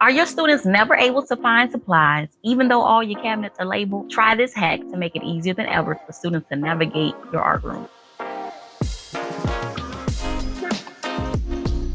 Are your students never able to find supplies, even though all your cabinets are labeled? Try this hack to make it easier than ever for students to navigate your art room.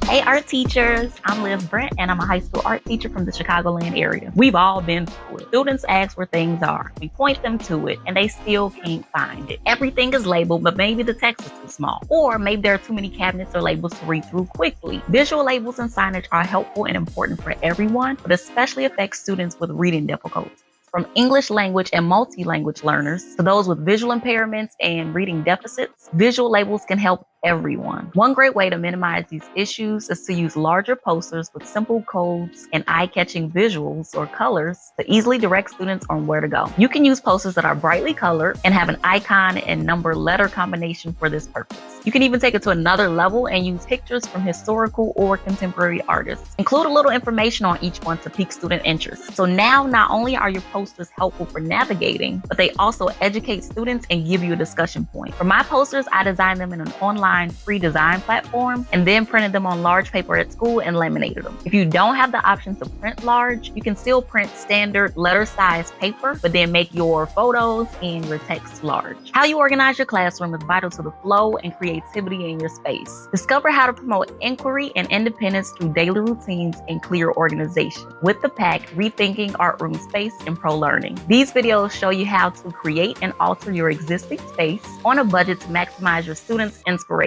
Hey, art teachers. I'm Liz Brent, and I'm a high school art teacher from the Chicagoland area. We've all been through it. Students ask where things are. We point them to it, and they still can't find it. Everything is labeled, but maybe the text is too small. Or maybe there are too many cabinets or labels to read through quickly. Visual labels and signage are helpful and important for everyone, but especially affect students with reading difficulties. From English language and multi-language learners to those with visual impairments and reading deficits, visual labels can help everyone. One great way to minimize these issues is to use larger posters with simple codes and eye-catching visuals or colors to easily direct students on where to go. You can use posters that are brightly colored and have an icon and number letter combination for this purpose. You can even take it to another level and use pictures from historical or contemporary artists. Include a little information on each one to pique student interest. So now not only are your posters helpful for navigating, but they also educate students and give you a discussion point. For my posters, I designed them in an online free design platform and then printed them on large paper at school and laminated them. If you don't have the option to print large, you can still print standard letter size paper, but then make your photos and your text large. How you organize your classroom is vital to the flow and creativity in your space. Discover how to promote inquiry and independence through daily routines and clear organization. With the pack, Rethinking Art Room Space and Pro Learning. These videos show you how to create and alter your existing space on a budget to maximize your students' inspiration.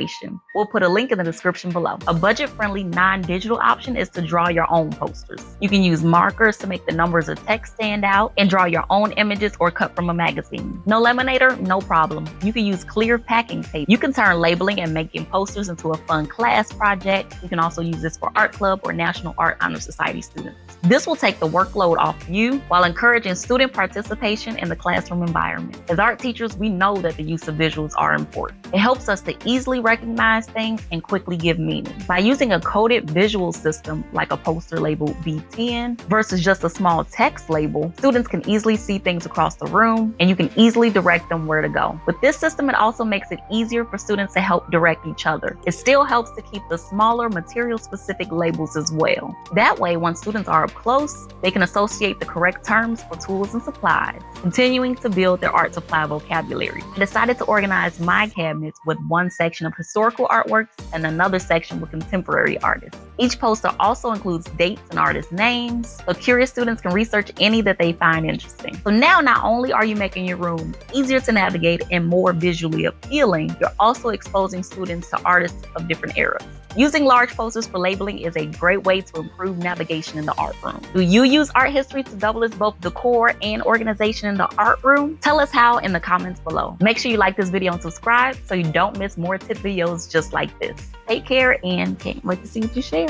We'll put a link in the description below. A budget-friendly, non-digital option is to draw your own posters. You can use markers to make the numbers or text stand out and draw your own images or cut from a magazine. No laminator? No problem. You can use clear packing tape. You can turn labeling and making posters into a fun class project. You can also use this for art club or National Art Honor Society students. This will take the workload off you while encouraging student participation in the classroom environment. As art teachers, we know that the use of visuals are important. It helps us to easily recognize things and quickly give meaning. By using a coded visual system like a poster labeled B10 versus just a small text label, students can easily see things across the room and you can easily direct them where to go. With this system, it also makes it easier for students to help direct each other. It still helps to keep the smaller material-specific labels as well. That way, when students are up close, they can associate the correct terms for tools and supplies, continuing to build their art supply vocabulary. I decided to organize my cabinets with one section of historical artworks and another section with contemporary artists. Each poster also includes dates and artist names, so curious students can research any that they find interesting. So now not only are you making your room easier to navigate and more visually appealing, you're also exposing students to artists of different eras. Using large posters for labeling is a great way to improve navigation in the art room. Do you use art history to double as both decor and organization in the art room? Tell us how in the comments below. Make sure you like this video and subscribe so you don't miss more tip videos just like this. Take care and can't wait to see what you share.